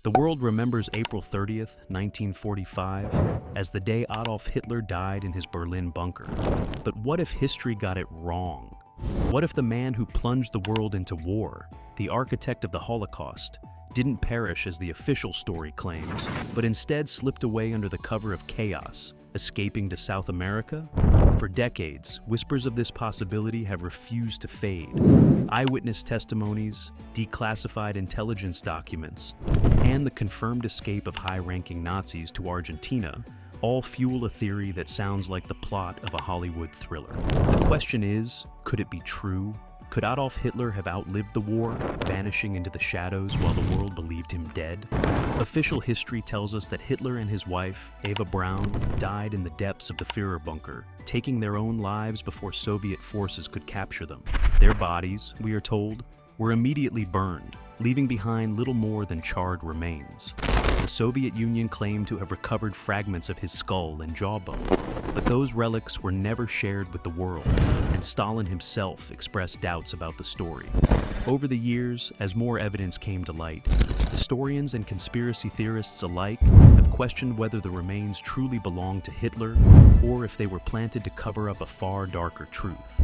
The world remembers April 30th, 1945, as the day Adolf Hitler died in his Berlin bunker. But what if history got it wrong? What if the man who plunged the world into war, the architect of the Holocaust, didn't perish as the official story claims, but instead slipped away under the cover of chaos, escaping to South America? For decades, whispers of this possibility have refused to fade. Eyewitness testimonies, declassified intelligence documents, and the confirmed escape of high-ranking Nazis to Argentina all fuel a theory that sounds like the plot of a Hollywood thriller. The question is, could it be true? Could Adolf Hitler have outlived the war, vanishing into the shadows while the world believed him dead? Official history tells us that Hitler and his wife, Eva Braun, died in the depths of the Führer bunker, taking their own lives before Soviet forces could capture them. Their bodies, we are told, were immediately burned, leaving behind little more than charred remains. The Soviet Union claimed to have recovered fragments of his skull and jawbone, but those relics were never shared with the world, and Stalin himself expressed doubts about the story. Over the years, as more evidence came to light, historians and conspiracy theorists alike have questioned whether the remains truly belonged to Hitler or if they were planted to cover up a far darker truth.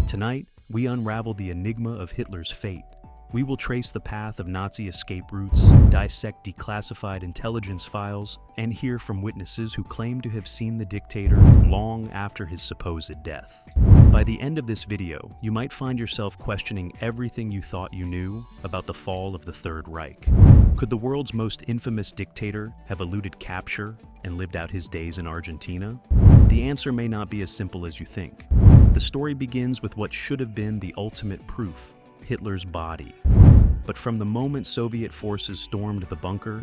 Tonight, we unravel the enigma of Hitler's fate. We will trace the path of Nazi escape routes, dissect declassified intelligence files, and hear from witnesses who claim to have seen the dictator long after his supposed death. By the end of this video, you might find yourself questioning everything you thought you knew about the fall of the Third Reich. Could the world's most infamous dictator have eluded capture and lived out his days in Argentina? The answer may not be as simple as you think. The story begins with what should have been the ultimate proof: Hitler's body. But from the moment Soviet forces stormed the bunker,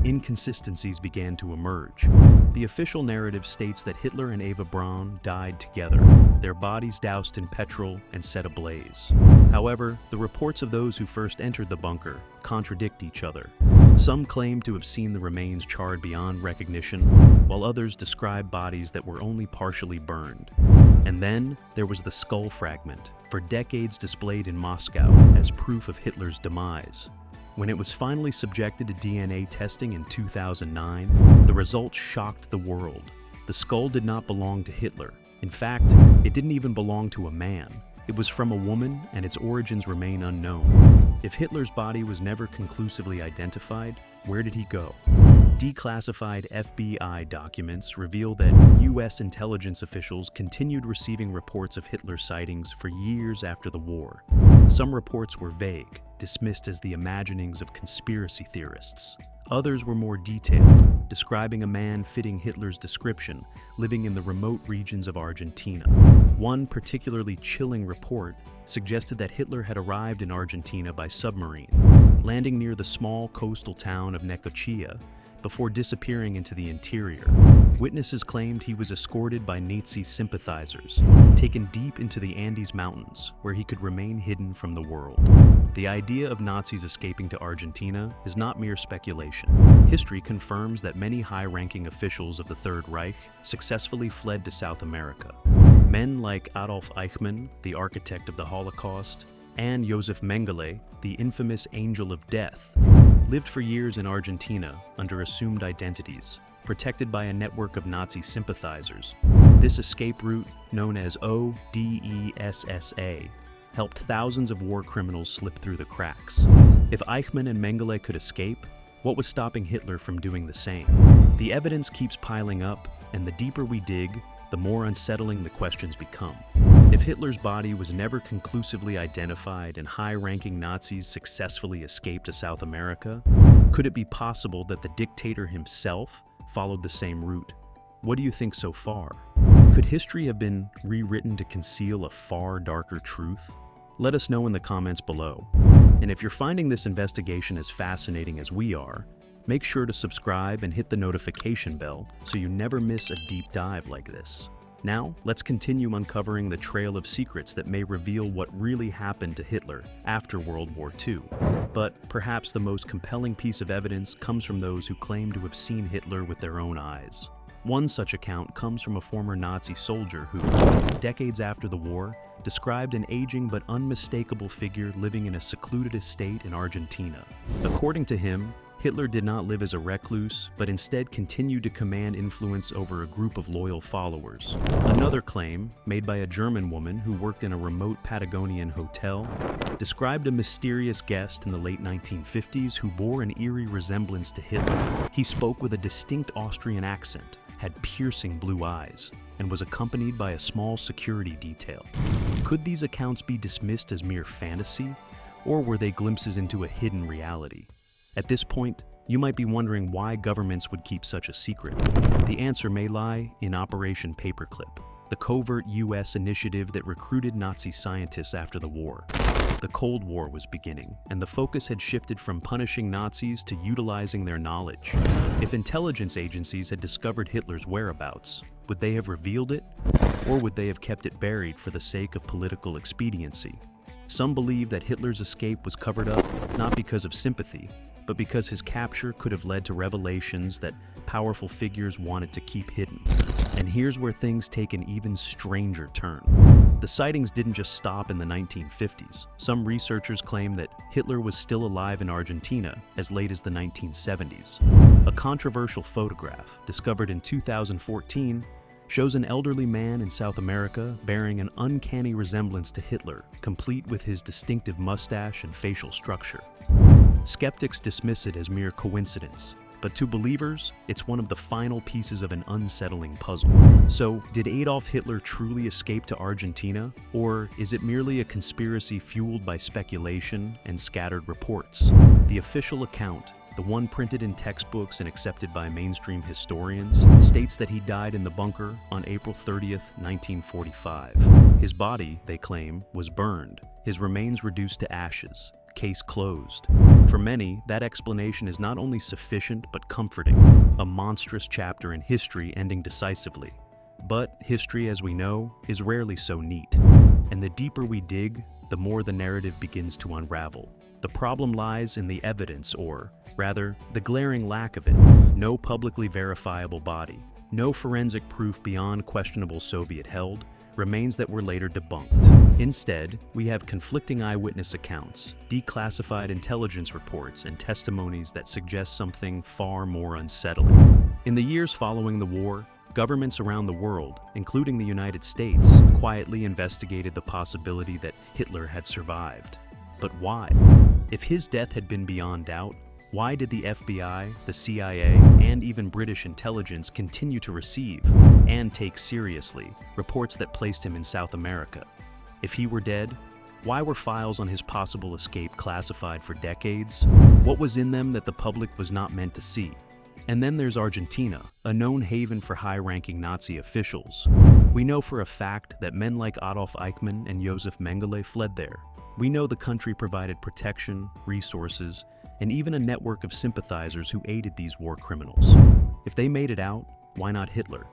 inconsistencies began to emerge. The official narrative states that Hitler and Eva Braun died together, their bodies doused in petrol and set ablaze. However, the reports of those who first entered the bunker contradict each other. Some claim to have seen the remains charred beyond recognition, while others describe bodies that were only partially burned. And then there was the skull fragment, for decades displayed in Moscow as proof of Hitler's demise. When it was finally subjected to DNA testing in 2009, the results shocked the world. The skull did not belong to Hitler. In fact, it didn't even belong to a man. It was from a woman, and its origins remain unknown. If Hitler's body was never conclusively identified, where did he go? Declassified FBI documents reveal that U.S. intelligence officials continued receiving reports of Hitler sightings for years after the war. Some reports were vague, dismissed as the imaginings of conspiracy theorists. Others were more detailed, describing a man fitting Hitler's description, living in the remote regions of Argentina. One particularly chilling report suggested that Hitler had arrived in Argentina by submarine, landing near the small coastal town of Necochea, before disappearing into the interior. Witnesses claimed he was escorted by Nazi sympathizers, taken deep into the Andes Mountains, where he could remain hidden from the world. The idea of Nazis escaping to Argentina is not mere speculation. History confirms that many high-ranking officials of the Third Reich successfully fled to South America. Men like Adolf Eichmann, the architect of the Holocaust, and Josef Mengele, the infamous Angel of Death, lived for years in Argentina under assumed identities, protected by a network of Nazi sympathizers. This escape route, known as ODESSA, helped thousands of war criminals slip through the cracks. If Eichmann and Mengele could escape, what was stopping Hitler from doing the same? The evidence keeps piling up, and the deeper we dig, the more unsettling the questions become. If Hitler's body was never conclusively identified and high-ranking Nazis successfully escaped to South America, could it be possible that the dictator himself followed the same route? What do you think so far? Could history have been rewritten to conceal a far darker truth? Let us know in the comments below. And if you're finding this investigation as fascinating as we are, make sure to subscribe and hit the notification bell so you never miss a deep dive like this. Now, let's continue uncovering the trail of secrets that may reveal what really happened to Hitler after World War II. But perhaps the most compelling piece of evidence comes from those who claim to have seen Hitler with their own eyes. One such account comes from a former Nazi soldier who, decades after the war, described an aging but unmistakable figure living in a secluded estate in Argentina. According to him, Hitler did not live as a recluse, but instead continued to command influence over a group of loyal followers. Another claim, made by a German woman who worked in a remote Patagonian hotel, described a mysterious guest in the late 1950s who bore an eerie resemblance to Hitler. He spoke with a distinct Austrian accent, had piercing blue eyes, and was accompanied by a small security detail. Could these accounts be dismissed as mere fantasy, or were they glimpses into a hidden reality? At this point, you might be wondering why governments would keep such a secret. The answer may lie in Operation Paperclip, the covert U.S. initiative that recruited Nazi scientists after the war. The Cold War was beginning, and the focus had shifted from punishing Nazis to utilizing their knowledge. If intelligence agencies had discovered Hitler's whereabouts, would they have revealed it, or would they have kept it buried for the sake of political expediency? Some believe that Hitler's escape was covered up not because of sympathy, but because his capture could have led to revelations that powerful figures wanted to keep hidden. And here's where things take an even stranger turn. The sightings didn't just stop in the 1950s. Some researchers claim that Hitler was still alive in Argentina as late as the 1970s. A controversial photograph, discovered in 2014, shows an elderly man in South America bearing an uncanny resemblance to Hitler, complete with his distinctive mustache and facial structure. Skeptics dismiss it as mere coincidence, but to believers, it's one of the final pieces of an unsettling puzzle. So, did Adolf Hitler truly escape to Argentina, or is it merely a conspiracy fueled by speculation and scattered reports? The official account, the one printed in textbooks and accepted by mainstream historians, states that he died in the bunker on April 30th, 1945. His body, they claim, was burned, his remains reduced to ashes. Case closed. For many, that explanation is not only sufficient but comforting, a monstrous chapter in history ending decisively. But history, as we know, is rarely so neat. And the deeper we dig, the more the narrative begins to unravel. The problem lies in the evidence, or, rather, the glaring lack of it. No publicly verifiable body, no forensic proof beyond questionable Soviet held, remains that were later debunked. Instead, we have conflicting eyewitness accounts, declassified intelligence reports, and testimonies that suggest something far more unsettling. In the years following the war, governments around the world, including the United States, quietly investigated the possibility that Hitler had survived. But why? If his death had been beyond doubt, why did the FBI, the CIA, and even British intelligence continue to receive, and take seriously, reports that placed him in South America? If he were dead, why were files on his possible escape classified for decades? What was in them that the public was not meant to see? And then there's Argentina, a known haven for high-ranking Nazi officials. We know for a fact that men like Adolf Eichmann and Josef Mengele fled there. We know the country provided protection, resources, and even a network of sympathizers who aided these war criminals. If they made it out, why not Hitler?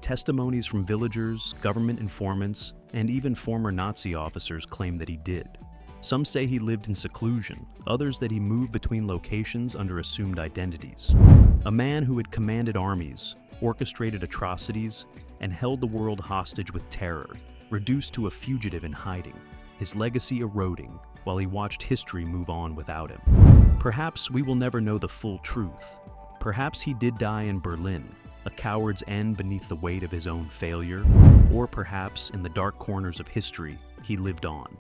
Testimonies from villagers, government informants, and even former Nazi officers claim that he did. Some say he lived in seclusion, others that he moved between locations under assumed identities. A man who had commanded armies, orchestrated atrocities, and held the world hostage with terror, reduced to a fugitive in hiding, his legacy eroding while he watched history move on without him. Perhaps we will never know the full truth. Perhaps he did die in Berlin, a coward's end beneath the weight of his own failure, or perhaps in the dark corners of history, he lived on.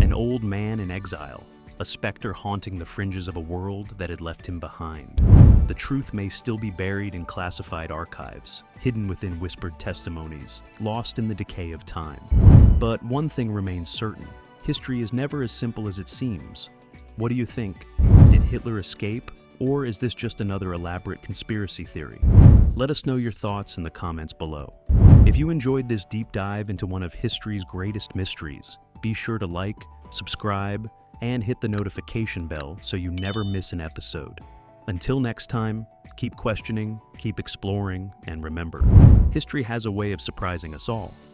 An old man in exile, a specter haunting the fringes of a world that had left him behind. The truth may still be buried in classified archives, hidden within whispered testimonies, lost in the decay of time. But one thing remains certain. History is never as simple as it seems. What do you think? Did Hitler escape, or is this just another elaborate conspiracy theory? Let us know your thoughts in the comments below. If you enjoyed this deep dive into one of history's greatest mysteries, be sure to like, subscribe, and hit the notification bell so you never miss an episode. Until next time, keep questioning, keep exploring, and remember, history has a way of surprising us all.